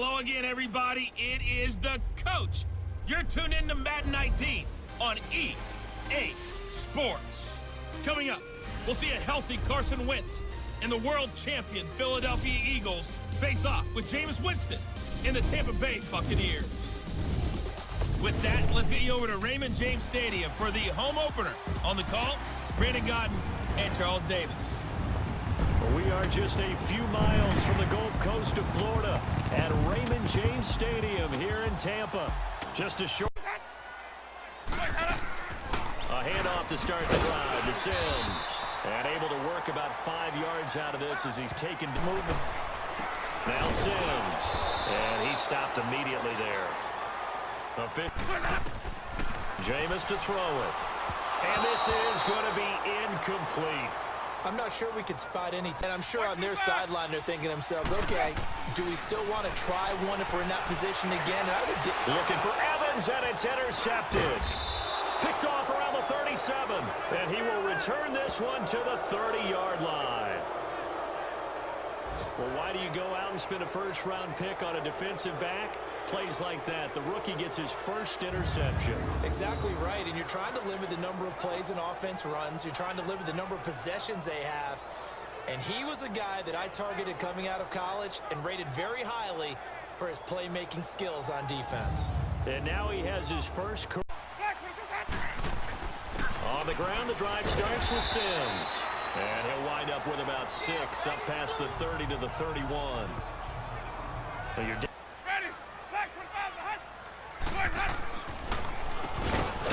Hello again, everybody. It is the coach. You're tuned in to Madden 19 on EA Sports. Coming up, we'll see a healthy Carson Wentz and the world champion Philadelphia Eagles face off with Jameis Winston in the Tampa Bay Buccaneers. With that, let's get you over to Raymond James Stadium for the home opener. On the call, Brandon Godden and Charles Davis. We are just a few miles from the Gulf Coast of Florida at Raymond James Stadium here in Tampa. Just a short... A handoff to start the drive to Sims. And able to work about 5 yards out of this as he's taken to movement. Now Sims. And he stopped immediately there. Jameis to throw it. And this is going to be incomplete. I'm not sure we could spot any. And I'm sure on their sideline they're thinking to themselves, okay, do we still want to try one if we're in that position again? And I would looking for Evans, and it's intercepted. Picked off around the 37. And he will return this one to the 30-yard line. Well, why do you go out and spend a first-round pick on a defensive back? Plays like that, the rookie gets his first interception. Exactly right, and you're trying to limit the number of plays and offense runs. You're trying to limit the number of possessions they have. And he was a guy that I targeted coming out of college and rated very highly for his playmaking skills on defense. And now he has his first... On the ground, the drive starts with Sims. And he'll wind up with about 6, up past the 30 to the 31. Well, you're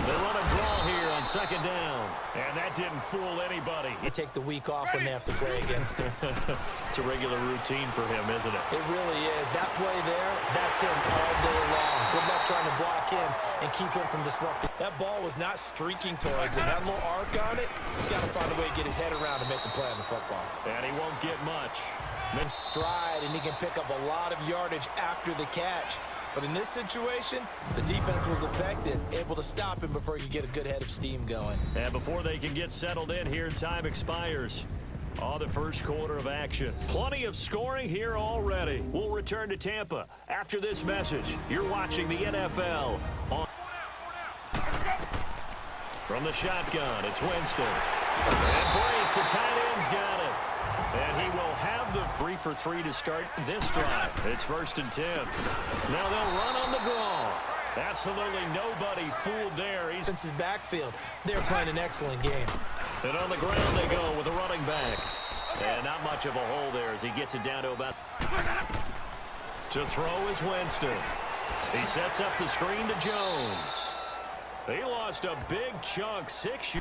they run a draw here on second down, and that didn't fool anybody. You take the week off when they have to play against him. It's a regular routine for him, isn't it? It really is. That play there, that's him all day long. Good luck trying to block him and keep him from disrupting. That ball was not streaking towards him. That little arc on it, he's got to find a way to get his head around and make the play on the football. And he won't get much. In stride, and he can pick up a lot of yardage after the catch. But in this situation, the defense was effective, able to stop him before he could get a good head of steam going. And before they can get settled in here, time expires on the first quarter of action. Plenty of scoring here already. We'll return to Tampa after this message. You're watching the NFL on... From the shotgun, it's Winston. And break, the tight end's got it. And he will have the 3 for 3 to start this drive. It's 1st and 10. Now they'll run on the draw. Absolutely nobody fooled there. He's since his backfield. They're playing an excellent game. And on the ground they go with a running back. And not much of a hole there as he gets it down to about... To throw is Winston. He sets up the screen to Jones. He lost a big chunk. 6.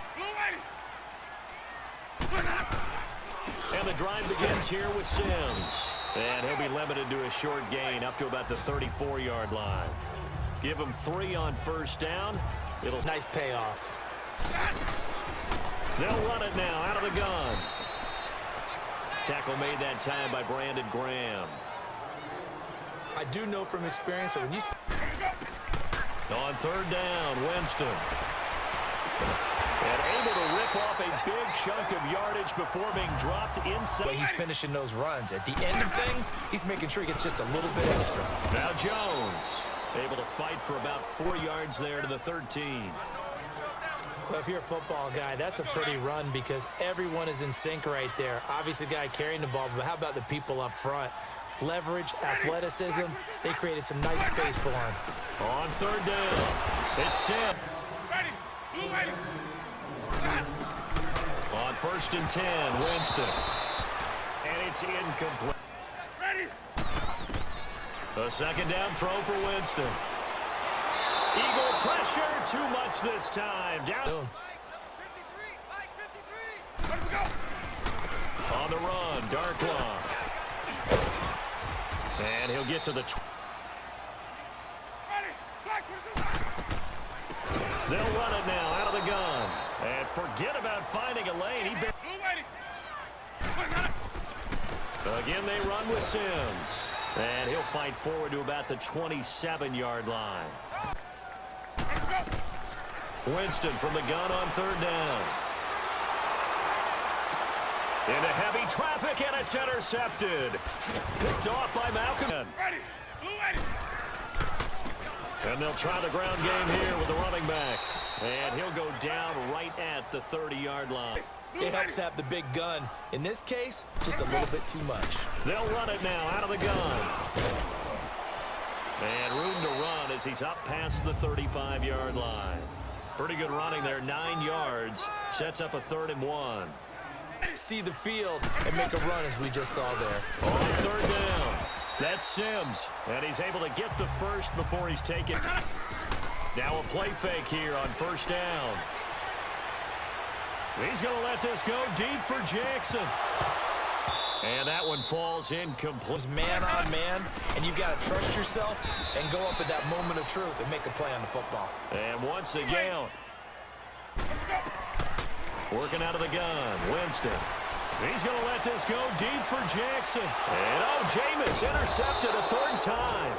And the drive begins here with Sims. And he'll be limited to a short gain up to about the 34-yard line. Give him 3 on first down. It'll nice payoff. They'll run it now out of the gun. Tackle made that time by Brandon Graham. I do know from experience that when you... On third down, Winston. And able to rip off a big chunk of yardage before being dropped inside. He's finishing those runs. At the end of things, he's making sure he gets just a little bit extra. Now Jones able to fight for about 4 yards there to the 13. Well, if you're a football guy, that's a pretty run because everyone is in sync right there. Obviously, the guy carrying the ball, but how about the people up front? Leverage, athleticism, they created some nice space for him. On third down, it's Sim. On 1st and 10, Winston. And it's incomplete. A second down throw for Winston. Eagle pressure, too much this time. Down. On the run, Darklock. And he'll get to the... They'll run it now out of the gun. And forget about finding a lane. Again, they run with Sims. And he'll fight forward to about the 27-yard line. Winston from the gun on third down. Into heavy traffic, and it's intercepted. Picked off by Malcolm. And they'll try the ground game here with the running back. And he'll go down right at the 30-yard line. It helps have the big gun. In this case, just a little bit too much. They'll run it now out of the gun. And room to run as he's up past the 35-yard line. Pretty good running there, 9 yards. Sets up a 3rd and 1. See the field and make a run as we just saw there. On 3rd down. That's Sims. And he's able to get the first before he's taken. Now a play fake here on 1st down. He's going to let this go deep for Jackson. And that one falls incomplete. Man on man, and you've got to trust yourself and go up at that moment of truth and make a play on the football. And once again, working out of the gun, Winston. He's going to let this go deep for Jackson. And Jameis intercepted a 3rd time.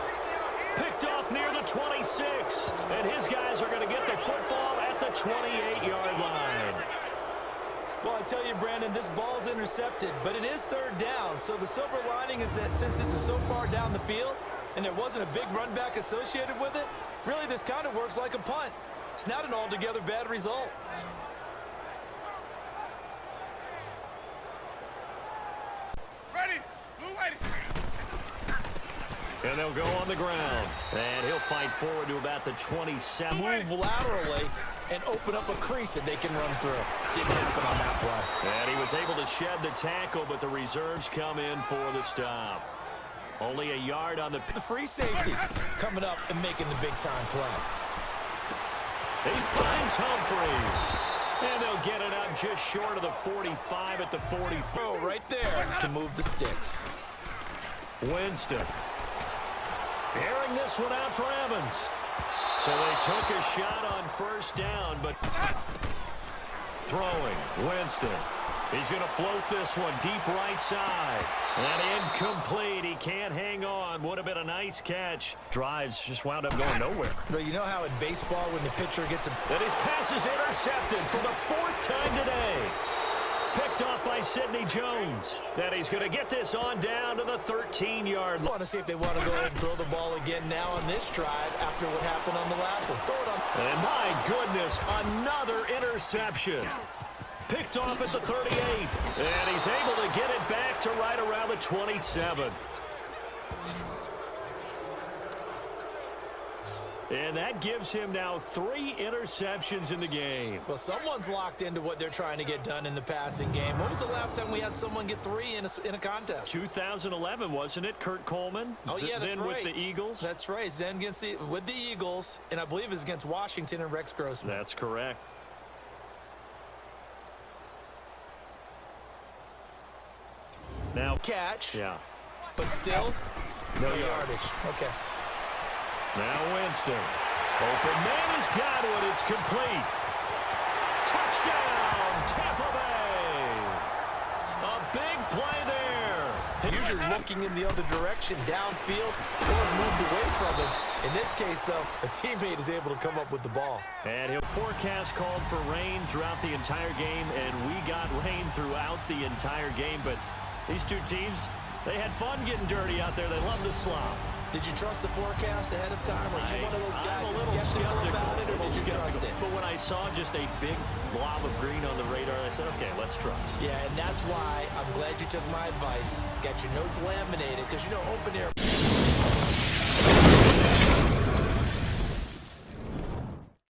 Picked off near the 26. And his guys are going to get the football at the 28-yard line. Well, I tell you, Brandon, this ball's intercepted, but it is 3rd down. So the silver lining is that since this is so far down the field and there wasn't a big run back associated with it, really this kind of works like a punt. It's not an altogether bad result. And they'll go on the ground. And he'll fight forward to about the 27. Move laterally and open up a crease that they can run through. Didn't happen on that play. And he was able to shed the tackle, but the reserves come in for the stop. Only a yard on the free safety coming up and making the big-time play. He finds Humphreys. And they'll get it up just short of the 45 at the 44. Oh, right there to move the sticks. Winston. Airing this one out for Evans. So they took a shot on 1st down, but throwing. Winston. He's going to float this one deep right side. And incomplete. He can't hang on. Would have been a nice catch. Drives just wound up going nowhere. Well, you know how in baseball when the pitcher gets a... And his pass is intercepted for the 4th time today. Picked off by Sidney Jones. That he's going to get this on down to the 13-yard line. I want to see if they want to go ahead and throw the ball again now on this drive after what happened on the last one. Throw it on. And my goodness, another interception. Picked off at the 38. And he's able to get it back to right around the 27. And that gives him now 3 interceptions in the game. Well, someone's locked into what they're trying to get done in the passing game. When was the last time we had someone get 3 in a contest? 2011, wasn't it? Kurt Coleman? Oh, yeah, that's then right. With the Eagles? That's right. Then with the Eagles, and I believe it's against Washington and Rex Grossman. That's correct. Now, catch. Yeah. But still, no yardage. Okay. Now Winston. Open man has got it. It's complete. Touchdown, Tampa Bay. A big play there. Usually looking in the other direction, downfield, or moved away from him. In this case, though, a teammate is able to come up with the ball. And he'll forecast called for rain throughout the entire game, and we got rain throughout the entire game. But these two teams, they had fun getting dirty out there. They love to slop. Did you trust the forecast ahead of time? Are you one of those guys that's skeptical about it, or did you trust it? But when I saw just a big blob of green on the radar, I said, okay, let's trust. Yeah, and that's why I'm glad you took my advice. Got your notes laminated, because, you know, open air...